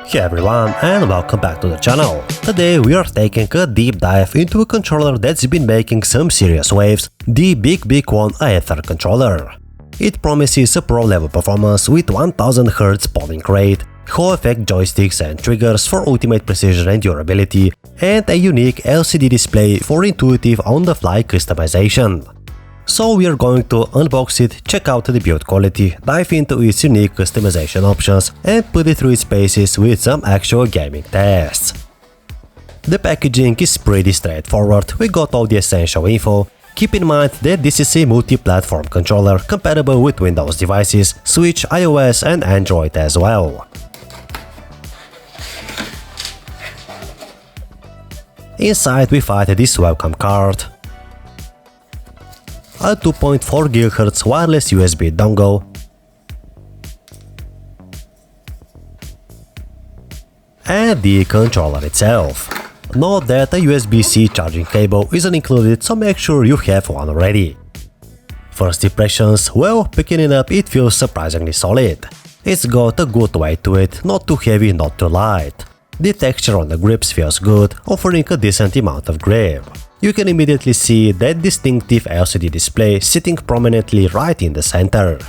Hey everyone, and welcome back to the channel. Today we are taking a deep dive into a controller that's been making some serious waves, the BigBig Won Aether controller. It promises a pro-level performance with 1000Hz polling rate, Hall-effect joysticks and triggers for ultimate precision and durability, and a unique LCD display for intuitive on-the-fly customization. So we are going to unbox it, check out the build quality, dive into its unique customization options, and put it through its paces with some actual gaming tests. The packaging is pretty straightforward, we got all the essential info. Keep in mind that this is a multi-platform controller compatible with Windows devices, Switch, iOS and Android as well. Inside we find this welcome card, a 2.4 GHz wireless USB dongle, and the controller itself. Note that a USB-C charging cable isn't included, so make sure you have one already. First impressions, well, picking it up it feels surprisingly solid. It's got a good weight to it, not too heavy, not too light. The texture on the grips feels good, offering a decent amount of grip. You can immediately see that distinctive LCD display sitting prominently right in the center.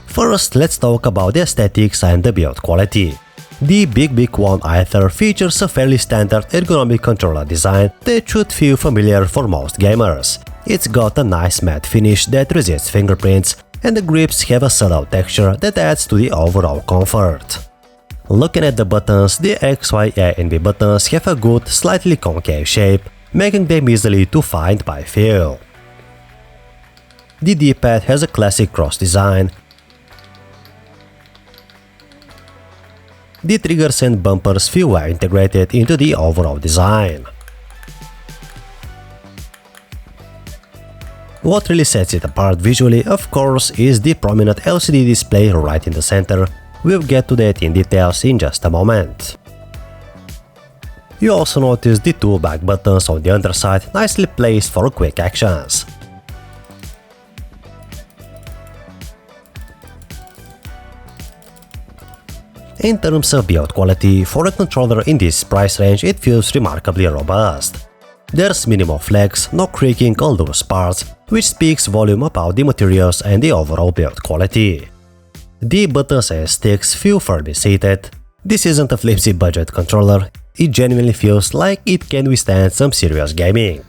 First, let's talk about the aesthetics and the build quality. The BigBig Won Aether features a fairly standard ergonomic controller design that should feel familiar for most gamers. It's got a nice matte finish that resists fingerprints, and the grips have a subtle texture that adds to the overall comfort. Looking at the buttons, the X, Y, A and B buttons have a good, slightly concave shape, making them easily to find by feel. The D-pad has a classic cross design. The triggers and bumpers feel well integrated into the overall design. What really sets it apart visually, of course, is the prominent LCD display right in the center. We'll get to that in details in just a moment. You also notice the two back buttons on the underside, nicely placed for quick actions. In terms of build quality, for a controller in this price range it feels remarkably robust. There's minimal flex, no creaking on loose parts, which speaks volume about the materials and the overall build quality. The buttons and sticks feel firmly seated. This isn't a flimsy budget controller, it genuinely feels like it can withstand some serious gaming.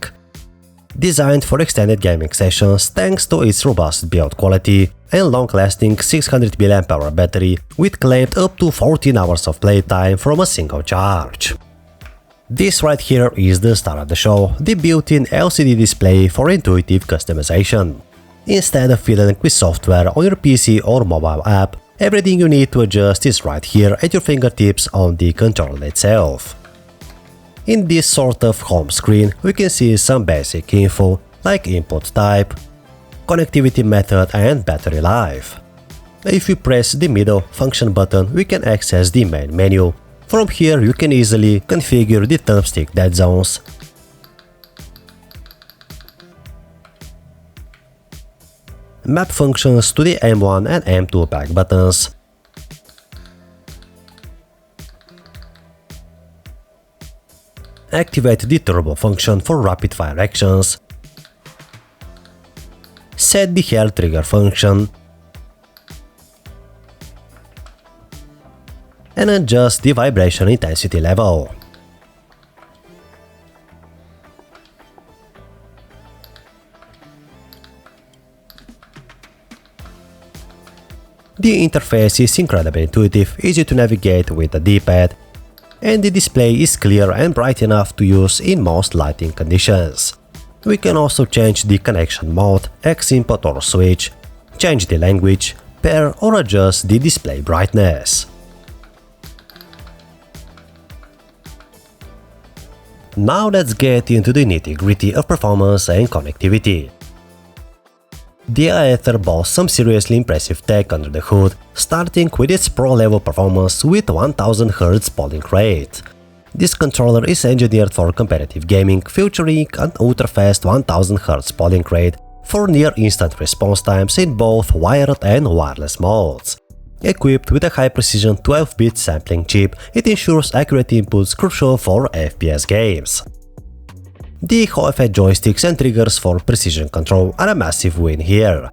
Designed for extended gaming sessions thanks to its robust build quality and long-lasting 600 mAh battery with claimed up to 14 hours of playtime from a single charge. This right here is the star of the show, the built-in LCD display for intuitive customization. Instead of fiddling with software on your PC or mobile app, everything you need to adjust is right here at your fingertips on the controller itself. In this sort of home screen, we can see some basic info like input type, connectivity method and battery life. If we press the middle function button, we can access the main menu. From here you can easily configure the thumbstick dead zones, map functions to the M1 and M2 back buttons, activate the turbo function for rapid fire actions, set the hair trigger function, and adjust the vibration intensity level. The interface is incredibly intuitive, easy to navigate with the D-pad, and the display is clear and bright enough to use in most lighting conditions. We can also change the connection mode, X input or switch, change the language, pair or adjust the display brightness. Now let's get into the nitty-gritty of performance and connectivity. The Aether boasts some seriously impressive tech under the hood, starting with its pro-level performance with 1000Hz polling rate. This controller is engineered for competitive gaming, featuring an ultra-fast 1000Hz polling rate for near-instant response times in both wired and wireless modes. Equipped with a high-precision 12-bit sampling chip, it ensures accurate inputs crucial for FPS games. The Hall-effect joysticks and triggers for precision control are a massive win here.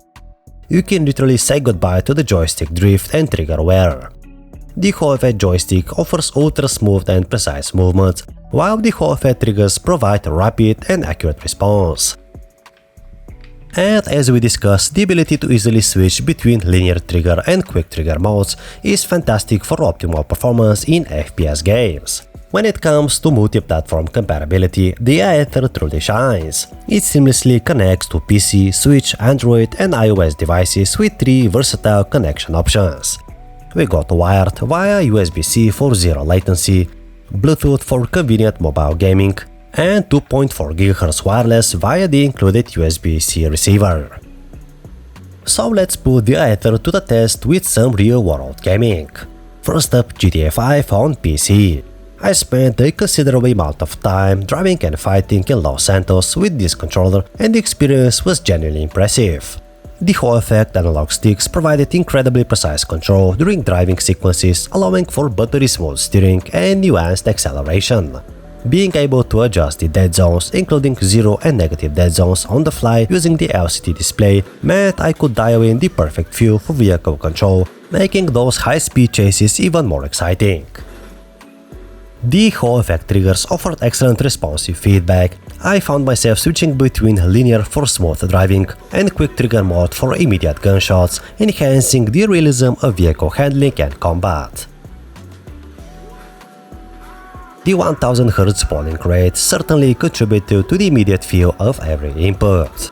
You can literally say goodbye to the joystick drift and trigger wear. The Hall-effect joystick offers ultra-smooth and precise movements, while the Hall-effect triggers provide a rapid and accurate response. And as we discussed, the ability to easily switch between linear trigger and quick trigger modes is fantastic for optimal performance in FPS games. When it comes to multi-platform compatibility, the Aether truly shines. It seamlessly connects to PC, Switch, Android and iOS devices with 3 versatile connection options. We got wired via USB-C for zero latency, Bluetooth for convenient mobile gaming, and 2.4 GHz wireless via the included USB-C receiver. So let's put the Aether to the test with some real-world gaming. First up, GTA V on PC. I spent a considerable amount of time driving and fighting in Los Santos with this controller, and the experience was genuinely impressive. The Hall-effect analog sticks provided incredibly precise control during driving sequences, allowing for buttery smooth steering and nuanced acceleration. Being able to adjust the dead zones, including 0 and negative dead zones on the fly using the LCD display, meant I could dial in the perfect feel for vehicle control, making those high-speed chases even more exciting. The Hall-effect triggers offered excellent responsive feedback. I found myself switching between linear for smooth driving and quick trigger mode for immediate gunshots, enhancing the realism of vehicle handling and combat. The 1000 Hz polling rate certainly contributed to the immediate feel of every input.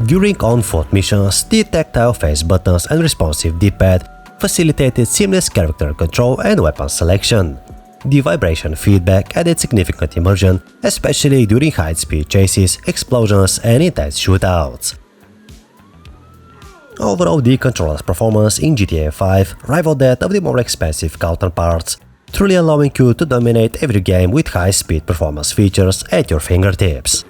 During on-foot missions, the tactile face buttons and responsive D-pad facilitated seamless character control and weapon selection. The vibration feedback added significant immersion, especially during high-speed chases, explosions, and intense shootouts. Overall, the controller's performance in GTA V rivaled that of the more expensive counterparts, truly allowing you to dominate every game with high-speed performance features at your fingertips.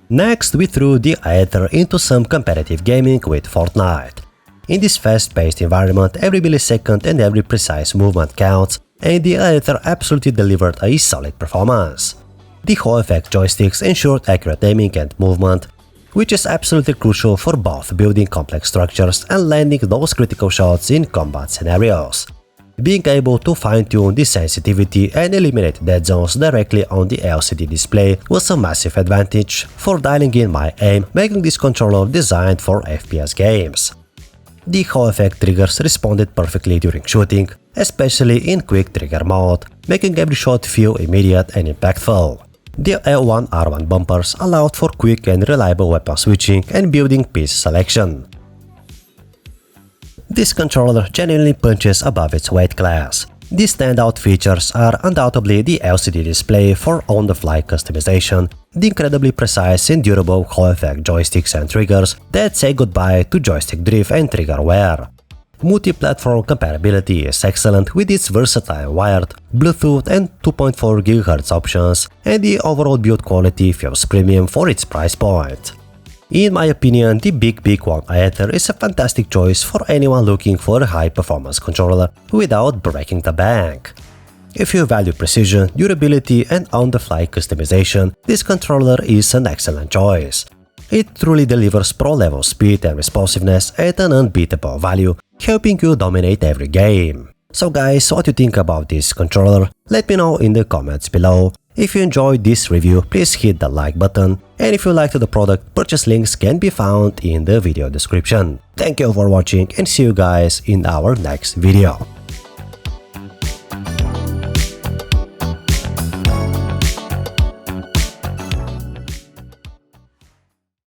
Next, we threw the Aether into some competitive gaming with Fortnite. In this fast-paced environment, every millisecond and every precise movement counts, and the Aether absolutely delivered a solid performance. The Hall-effect joysticks ensured accurate aiming and movement, which is absolutely crucial for both building complex structures and landing those critical shots in combat scenarios. Being able to fine-tune the sensitivity and eliminate dead zones directly on the LCD display was a massive advantage for dialing in my aim, making this controller designed for FPS games. The Hall-effect triggers responded perfectly during shooting, especially in quick trigger mode, making every shot feel immediate and impactful. The L1R1 bumpers allowed for quick and reliable weapon switching and building piece selection. This controller genuinely punches above its weight class. The standout features are undoubtedly the LCD display for on-the-fly customization, the incredibly precise and durable Hall-effect joysticks and triggers that say goodbye to joystick drift and trigger wear. Multi-platform compatibility is excellent with its versatile wired, Bluetooth and 2.4 GHz options, and the overall build quality feels premium for its price point. In my opinion, the BigBig Won Aether is a fantastic choice for anyone looking for a high-performance controller without breaking the bank. If you value precision, durability, and on-the-fly customization, this controller is an excellent choice. It truly delivers pro-level speed and responsiveness at an unbeatable value, helping you dominate every game. So guys, what do you think about this controller? Let me know in the comments below. If you enjoyed this review, please hit the like button, and if you liked the product, purchase links can be found in the video description. Thank you for watching and see you guys in our next video.